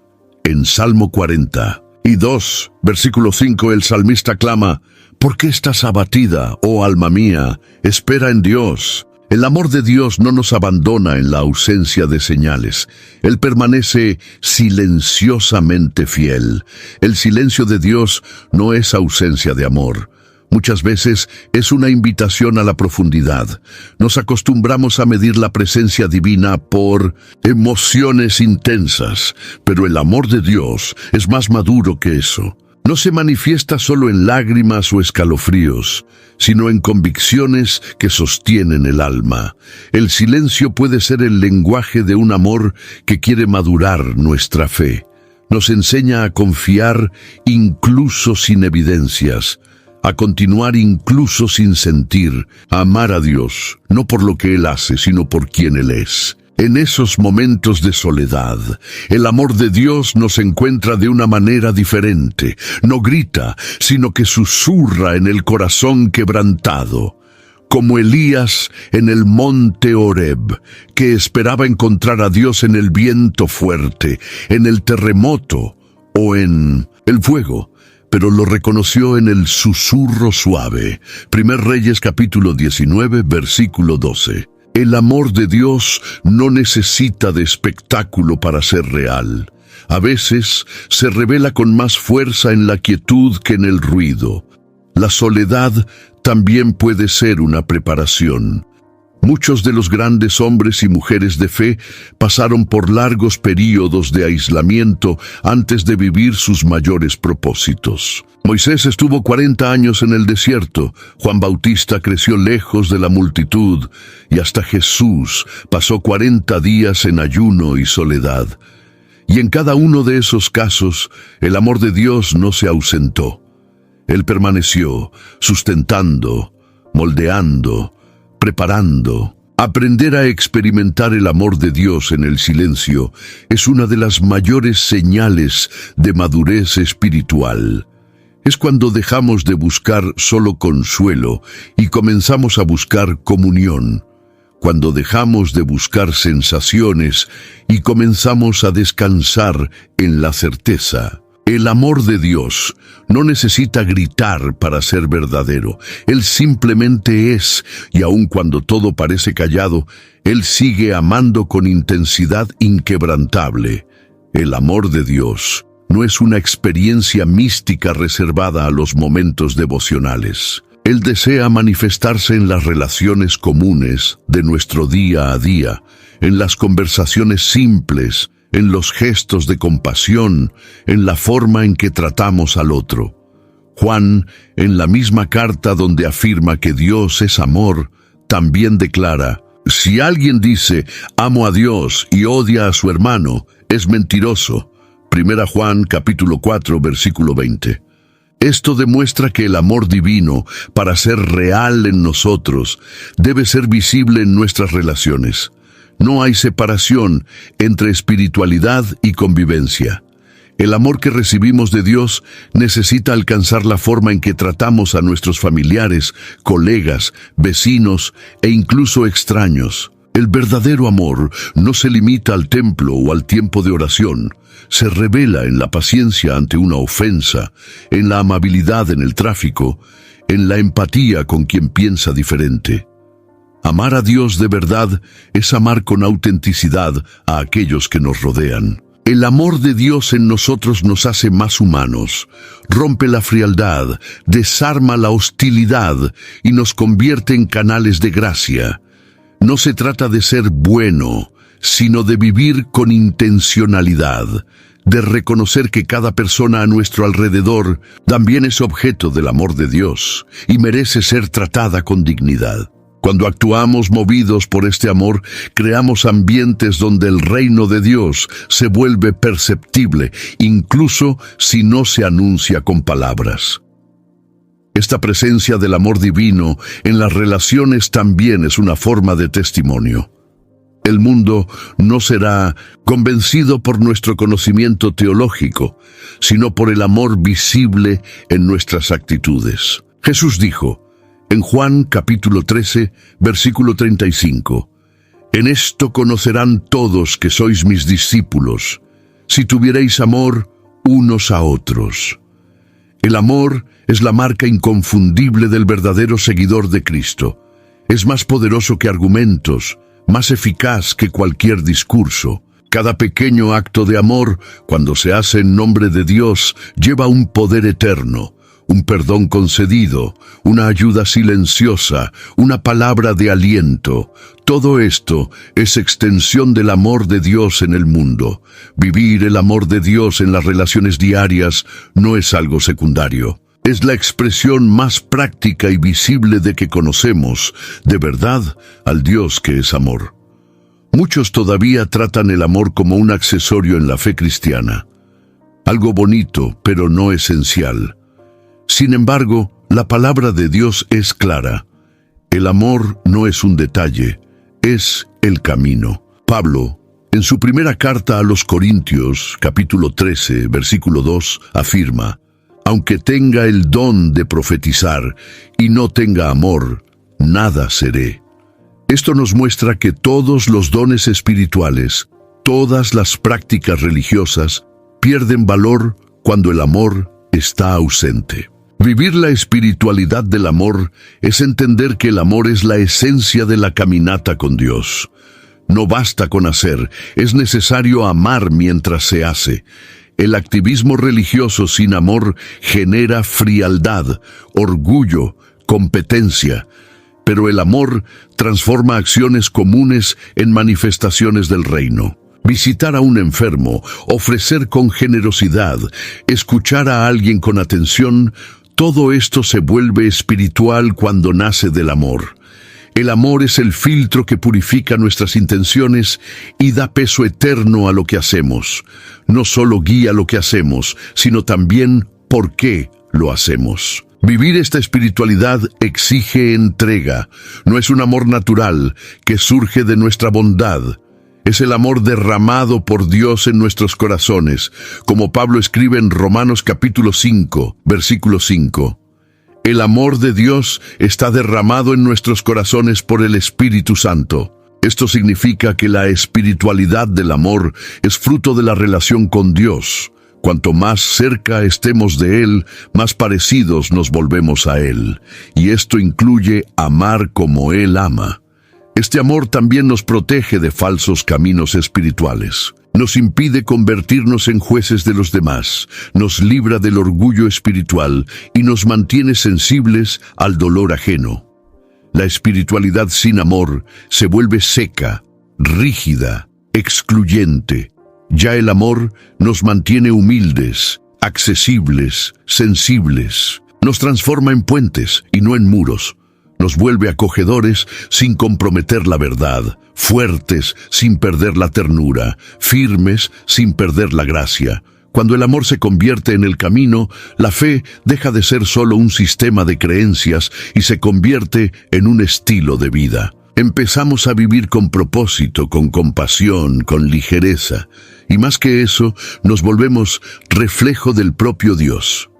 En Salmo 42, versículo 5, el salmista clama: ¿Por qué estás abatida, oh alma mía? Espera en Dios. El amor de Dios no nos abandona en la ausencia de señales. Él permanece silenciosamente fiel. El silencio de Dios no es ausencia de amor. Muchas veces es una invitación a la profundidad. Nos acostumbramos a medir la presencia divina por emociones intensas, pero el amor de Dios es más maduro que eso. no se manifiesta solo en lágrimas o escalofríos, sino en convicciones que sostienen el alma. El silencio puede ser el lenguaje de un amor que quiere madurar nuestra fe. Nos enseña a confiar incluso sin evidencias, a continuar incluso sin sentir, a amar a Dios, no por lo que Él hace, sino por quien Él es. En esos momentos de soledad, el amor de Dios nos encuentra de una manera diferente. No grita, sino que susurra en el corazón quebrantado, como Elías en el monte Horeb, que esperaba encontrar a Dios en el viento fuerte, en el terremoto o en el fuego, pero lo reconoció en el susurro suave. 1 Reyes capítulo 19, versículo 12. El amor de Dios no necesita de espectáculo para ser real. A veces se revela con más fuerza en la quietud que en el ruido. La soledad también puede ser una preparación. Muchos de los grandes hombres y mujeres de fe pasaron por largos períodos de aislamiento antes de vivir sus mayores propósitos. Moisés estuvo 40 años en el desierto, Juan Bautista creció lejos de la multitud y hasta Jesús pasó 40 días en ayuno y soledad. Y en cada uno de esos casos, el amor de Dios no se ausentó. Él permaneció, sustentando, moldeando, preparando. Aprender a experimentar el amor de Dios en el silencio es una de las mayores señales de madurez espiritual. Es cuando dejamos de buscar solo consuelo y comenzamos a buscar comunión. Cuando dejamos de buscar sensaciones y comenzamos a descansar en la certeza. El amor de Dios no necesita gritar para ser verdadero. Él simplemente es, y aun cuando todo parece callado, Él sigue amando con intensidad inquebrantable. El amor de Dios no es una experiencia mística reservada a los momentos devocionales. Él desea manifestarse en las relaciones comunes de nuestro día a día, en las conversaciones simples, en los gestos de compasión, en la forma en que tratamos al otro. Juan, en la misma carta donde afirma que Dios es amor, también declara: si alguien dice, amo a Dios y odia a su hermano, es mentiroso. 1 Juan capítulo 4, versículo 20. Esto demuestra que el amor divino, para ser real en nosotros, debe ser visible en nuestras relaciones. No hay separación entre espiritualidad y convivencia. El amor que recibimos de Dios necesita alcanzar la forma en que tratamos a nuestros familiares, colegas, vecinos e incluso extraños. El verdadero amor no se limita al templo o al tiempo de oración. Se revela en la paciencia ante una ofensa, en la amabilidad en el tráfico, en la empatía con quien piensa diferente. Amar a Dios de verdad es amar con autenticidad a aquellos que nos rodean. El amor de Dios en nosotros nos hace más humanos, rompe la frialdad, desarma la hostilidad y nos convierte en canales de gracia. No se trata de ser bueno, sino de vivir con intencionalidad, de reconocer que cada persona a nuestro alrededor también es objeto del amor de Dios y merece ser tratada con dignidad. Cuando actuamos movidos por este amor, creamos ambientes donde el reino de Dios se vuelve perceptible, incluso si no se anuncia con palabras. Esta presencia del amor divino en las relaciones también es una forma de testimonio. El mundo no será convencido por nuestro conocimiento teológico, sino por el amor visible en nuestras actitudes. Jesús dijo, en Juan capítulo 13, versículo 35, «En esto conocerán todos que sois mis discípulos, si tuvierais amor unos a otros». El amor es la marca inconfundible del verdadero seguidor de Cristo. Es más poderoso que argumentos, más eficaz que cualquier discurso. Cada pequeño acto de amor, cuando se hace en nombre de Dios, lleva un poder eterno, un perdón concedido, una ayuda silenciosa, una palabra de aliento. Todo esto es extensión del amor de Dios en el mundo. Vivir el amor de Dios en las relaciones diarias no es algo secundario. Es la expresión más práctica y visible de que conocemos, de verdad, al Dios que es amor. Muchos todavía tratan el amor como un accesorio en la fe cristiana. Algo bonito, pero no esencial. Sin embargo, la palabra de Dios es clara. El amor no es un detalle, es el camino. Pablo, en su primera carta a los Corintios, capítulo 13, versículo 2, afirma: aunque tenga el don de profetizar y no tenga amor, nada seré. Esto nos muestra que todos los dones espirituales, todas las prácticas religiosas, pierden valor cuando el amor está ausente. Vivir la espiritualidad del amor es entender que el amor es la esencia de la caminata con Dios. No basta con hacer, es necesario amar mientras se hace. El activismo religioso sin amor genera frialdad, orgullo, competencia. Pero el amor transforma acciones comunes en manifestaciones del reino. Visitar a un enfermo, ofrecer con generosidad, escuchar a alguien con atención, todo esto se vuelve espiritual cuando nace del amor. El amor es el filtro que purifica nuestras intenciones y da peso eterno a lo que hacemos. No solo guía lo que hacemos, sino también por qué lo hacemos. Vivir esta espiritualidad exige entrega. No es un amor natural que surge de nuestra bondad. Es el amor derramado por Dios en nuestros corazones, como Pablo escribe en Romanos capítulo 5, versículo 5. El amor de Dios está derramado en nuestros corazones por el Espíritu Santo. Esto significa que la espiritualidad del amor es fruto de la relación con Dios. Cuanto más cerca estemos de Él, más parecidos nos volvemos a Él. Y esto incluye amar como Él ama. Este amor también nos protege de falsos caminos espirituales. Nos impide convertirnos en jueces de los demás, nos libra del orgullo espiritual y nos mantiene sensibles al dolor ajeno. La espiritualidad sin amor se vuelve seca, rígida, excluyente. Ya el amor nos mantiene humildes, accesibles, sensibles. Nos transforma en puentes y no en muros. Nos vuelve acogedores sin comprometer la verdad, fuertes sin perder la ternura, firmes sin perder la gracia. Cuando el amor se convierte en el camino, la fe deja de ser solo un sistema de creencias y se convierte en un estilo de vida. Empezamos a vivir con propósito, con compasión, con ligereza. Y más que eso, nos volvemos reflejo del propio Dios.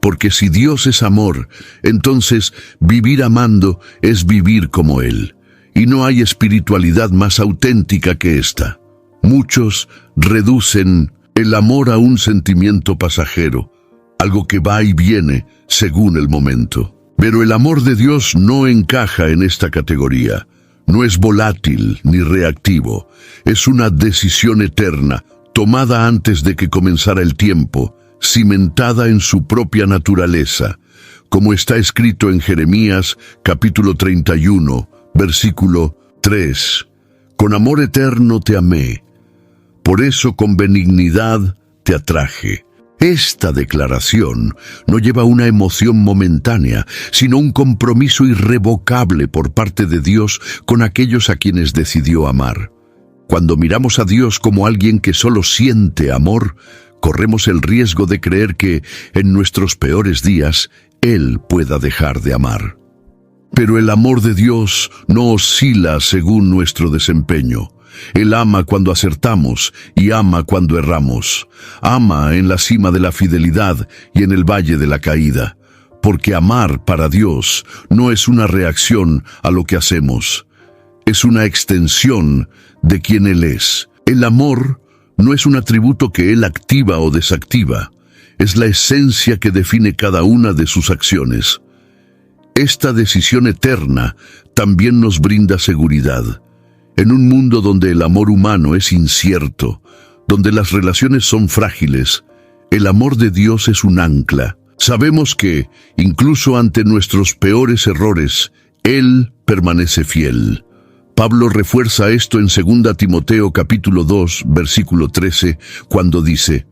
Porque si Dios es amor, entonces vivir amando es vivir como Él. Y no hay espiritualidad más auténtica que esta. Muchos reducen el amor a un sentimiento pasajero, algo que va y viene según el momento. Pero el amor de Dios no encaja en esta categoría. No es volátil ni reactivo. Es una decisión eterna, tomada antes de que comenzara el tiempo, cimentada en su propia naturaleza, como está escrito en Jeremías capítulo 31, versículo 3. Con amor eterno te amé, por eso con benignidad te atraje. Esta declaración no lleva una emoción momentánea, sino un compromiso irrevocable por parte de Dios con aquellos a quienes decidió amar. Cuando miramos a Dios como alguien que solo siente amor, corremos el riesgo de creer que, en nuestros peores días, Él pueda dejar de amar. Pero el amor de Dios no oscila según nuestro desempeño. Él ama cuando acertamos y ama cuando erramos. Ama en la cima de la fidelidad y en el valle de la caída. Porque amar para Dios no es una reacción a lo que hacemos. Es una extensión de quien Él es. El amor no es un atributo que Él activa o desactiva, es la esencia que define cada una de sus acciones. Esta decisión eterna también nos brinda seguridad. En un mundo donde el amor humano es incierto, donde las relaciones son frágiles, el amor de Dios es un ancla. Sabemos que, incluso ante nuestros peores errores, Él permanece fiel. Pablo refuerza esto en 2 Timoteo capítulo 2, versículo 13, cuando dice: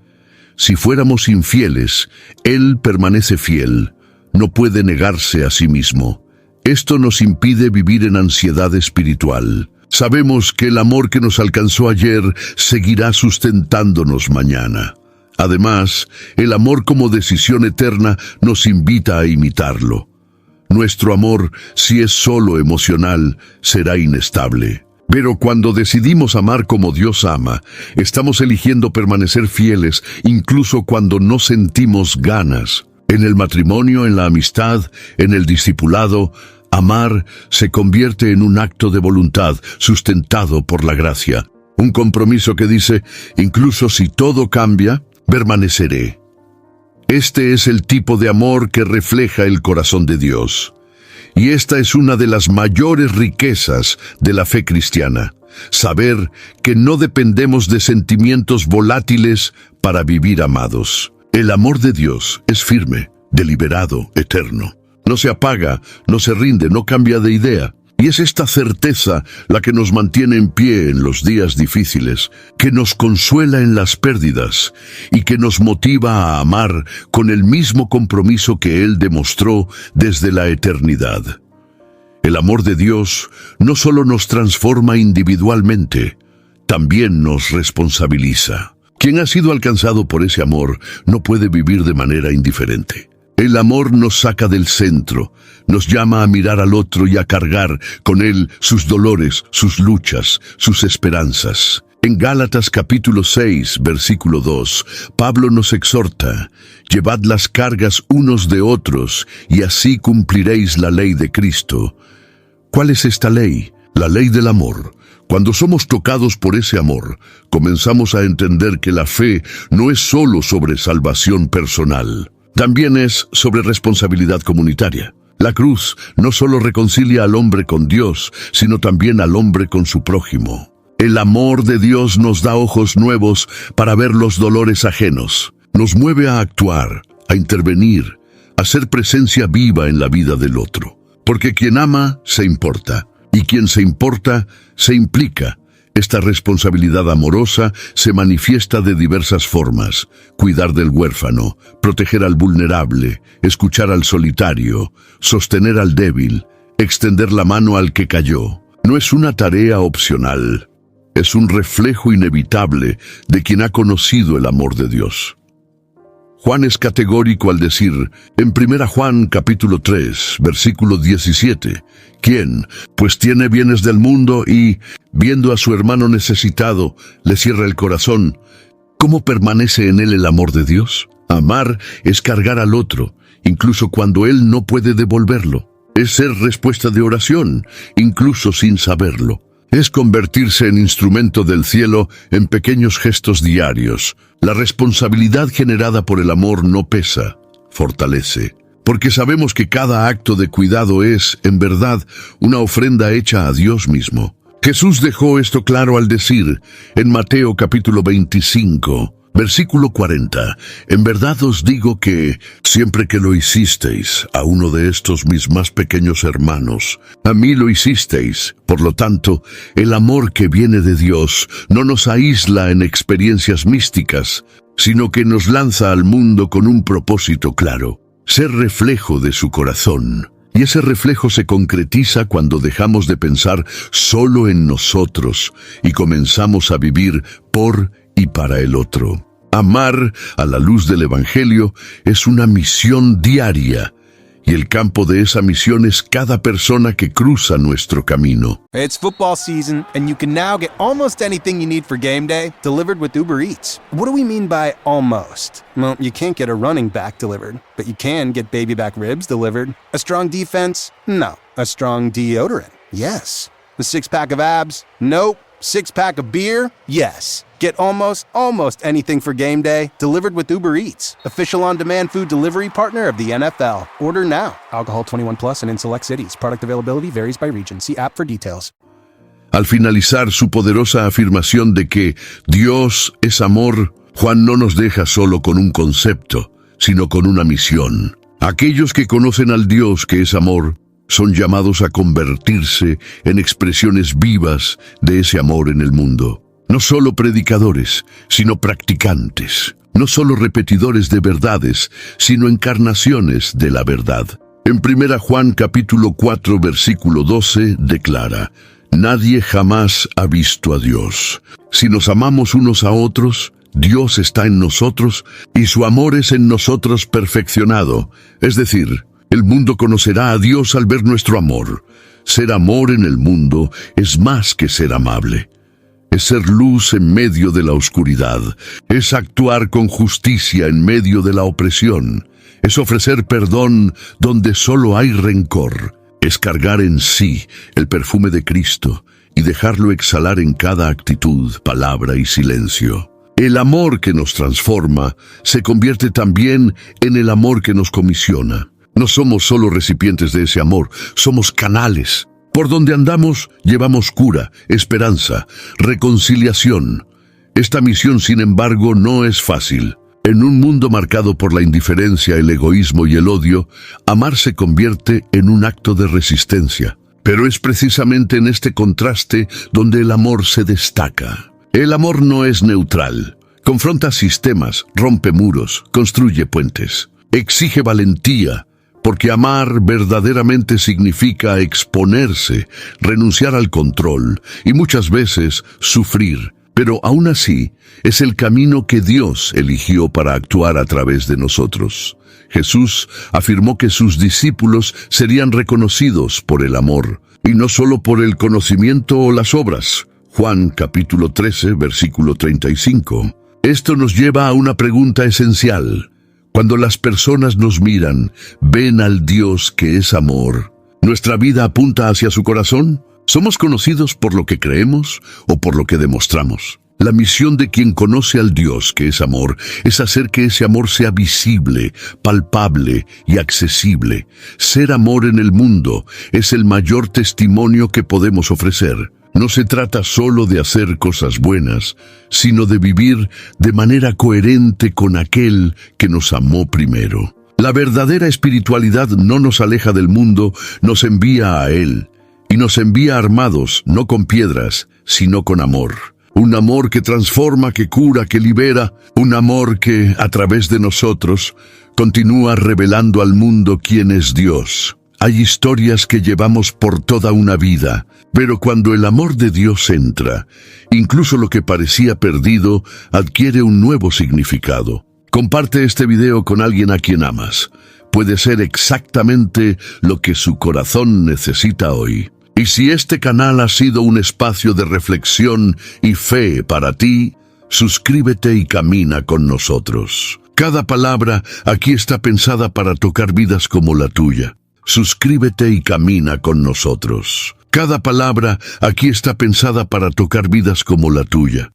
si fuéramos infieles, Él permanece fiel, no puede negarse a sí mismo. Esto nos impide vivir en ansiedad espiritual. Sabemos que el amor que nos alcanzó ayer seguirá sustentándonos mañana. Además, el amor como decisión eterna nos invita a imitarlo. Nuestro amor, si es solo emocional, será inestable. Pero cuando decidimos amar como Dios ama, estamos eligiendo permanecer fieles incluso cuando no sentimos ganas. En el matrimonio, en la amistad, en el discipulado, amar se convierte en un acto de voluntad sustentado por la gracia. Un compromiso que dice: incluso si todo cambia, permaneceré. Este es el tipo de amor que refleja el corazón de Dios. Y esta es una de las mayores riquezas de la fe cristiana: saber que no dependemos de sentimientos volátiles para vivir amados. El amor de Dios es firme, deliberado, eterno. No se apaga, no se rinde, no cambia de idea. Y es esta certeza la que nos mantiene en pie en los días difíciles, que nos consuela en las pérdidas y que nos motiva a amar con el mismo compromiso que Él demostró desde la eternidad. El amor de Dios no solo nos transforma individualmente, también nos responsabiliza. Quien ha sido alcanzado por ese amor no puede vivir de manera indiferente. El amor nos saca del centro, nos llama a mirar al otro y a cargar con él sus dolores, sus luchas, sus esperanzas. En Gálatas capítulo 6, versículo 2, Pablo nos exhorta: llevad las cargas unos de otros y así cumpliréis la ley de Cristo. ¿Cuál es esta ley? La ley del amor. Cuando somos tocados por ese amor, comenzamos a entender que la fe no es solo sobre salvación personal. También es sobre responsabilidad comunitaria. La cruz no solo reconcilia al hombre con Dios, sino también al hombre con su prójimo. El amor de Dios nos da ojos nuevos para ver los dolores ajenos. Nos mueve a actuar, a intervenir, a ser presencia viva en la vida del otro. Porque quien ama, se importa. Y quien se importa, se implica. Esta responsabilidad amorosa se manifiesta de diversas formas: cuidar del huérfano, proteger al vulnerable, escuchar al solitario, sostener al débil, extender la mano al que cayó. No es una tarea opcional, es un reflejo inevitable de quien ha conocido el amor de Dios. Juan es categórico al decir, en 1 Juan capítulo 3, versículo 17, ¿quién, pues tiene bienes del mundo y, viendo a su hermano necesitado, le cierra el corazón? ¿Cómo permanece en él el amor de Dios? Amar es cargar al otro, incluso cuando él no puede devolverlo. Es ser respuesta de oración, incluso sin saberlo. Es convertirse en instrumento del cielo en pequeños gestos diarios. La responsabilidad generada por el amor no pesa, fortalece. Porque sabemos que cada acto de cuidado es, en verdad, una ofrenda hecha a Dios mismo. Jesús dejó esto claro al decir, en Mateo capítulo 25, versículo 40, en verdad os digo que, siempre que lo hicisteis a uno de estos mis más pequeños hermanos, a mí lo hicisteis. Por lo tanto, el amor que viene de Dios no nos aísla en experiencias místicas, sino que nos lanza al mundo con un propósito claro: ser reflejo de su corazón. Y ese reflejo se concretiza cuando dejamos de pensar solo en nosotros y comenzamos a vivir por y para el otro. Amar a la luz del Evangelio es una misión diaria, y el campo de esa misión es cada persona que cruza nuestro camino. It's football season, and you can now get almost anything you need for game day delivered with Uber Eats. What do we mean by almost? Well, you can't get a running back delivered, but you can get baby back ribs delivered. A strong defense? No. A strong deodorant? Yes. A six-pack of abs? Nope. Six-pack of beer? Yes. Get almost anything for game day delivered with Uber Eats, official on-demand food delivery partner of the NFL. Order now. Alcohol 21 plus and in select cities. Product availability varies by region. See app for details. Al finalizar su poderosa afirmación de que Dios es amor, Juan no nos deja solo con un concepto, sino con una misión. Aquellos que conocen al Dios que es amor son llamados a convertirse en expresiones vivas de ese amor en el mundo. No solo predicadores, sino practicantes. No solo repetidores de verdades, sino encarnaciones de la verdad. En 1 Juan capítulo 4 versículo 12 declara: nadie jamás ha visto a Dios. Si nos amamos unos a otros, Dios está en nosotros y su amor es en nosotros perfeccionado. Es decir, el mundo conocerá a Dios al ver nuestro amor. Ser amor en el mundo es más que ser amable. Es ser luz en medio de la oscuridad. Es actuar con justicia en medio de la opresión. Es ofrecer perdón donde solo hay rencor. Es cargar en sí el perfume de Cristo y dejarlo exhalar en cada actitud, palabra y silencio. El amor que nos transforma se convierte también en el amor que nos comisiona. No somos solo recipientes de ese amor, somos canales. Por donde andamos, llevamos cura, esperanza, reconciliación. Esta misión, sin embargo, no es fácil. En un mundo marcado por la indiferencia, el egoísmo y el odio, amar se convierte en un acto de resistencia. Pero es precisamente en este contraste donde el amor se destaca. El amor no es neutral. Confronta sistemas, rompe muros, construye puentes. Exige valentía, porque amar verdaderamente significa exponerse, renunciar al control y muchas veces sufrir. Pero aún así, es el camino que Dios eligió para actuar a través de nosotros. Jesús afirmó que sus discípulos serían reconocidos por el amor, y no solo por el conocimiento o las obras. Juan capítulo 13, versículo 35. Esto nos lleva a una pregunta esencial. Cuando las personas nos miran, ¿ven al Dios que es amor? ¿Nuestra vida apunta hacia su corazón? ¿Somos conocidos por lo que creemos o por lo que demostramos? La misión de quien conoce al Dios que es amor es hacer que ese amor sea visible, palpable y accesible. Ser amor en el mundo es el mayor testimonio que podemos ofrecer. No se trata solo de hacer cosas buenas, sino de vivir de manera coherente con aquel que nos amó primero. La verdadera espiritualidad no nos aleja del mundo, nos envía a Él. Y nos envía armados, no con piedras, sino con amor. Un amor que transforma, que cura, que libera. Un amor que, a través de nosotros, continúa revelando al mundo quién es Dios. Hay historias que llevamos por toda una vida, pero cuando el amor de Dios entra, incluso lo que parecía perdido adquiere un nuevo significado. Comparte este video con alguien a quien amas. Puede ser exactamente lo que su corazón necesita hoy. Y si este canal ha sido un espacio de reflexión y fe para ti, suscríbete y camina con nosotros. Cada palabra aquí está pensada para tocar vidas como la tuya. Suscríbete y camina con nosotros. Cada palabra aquí está pensada para tocar vidas como la tuya.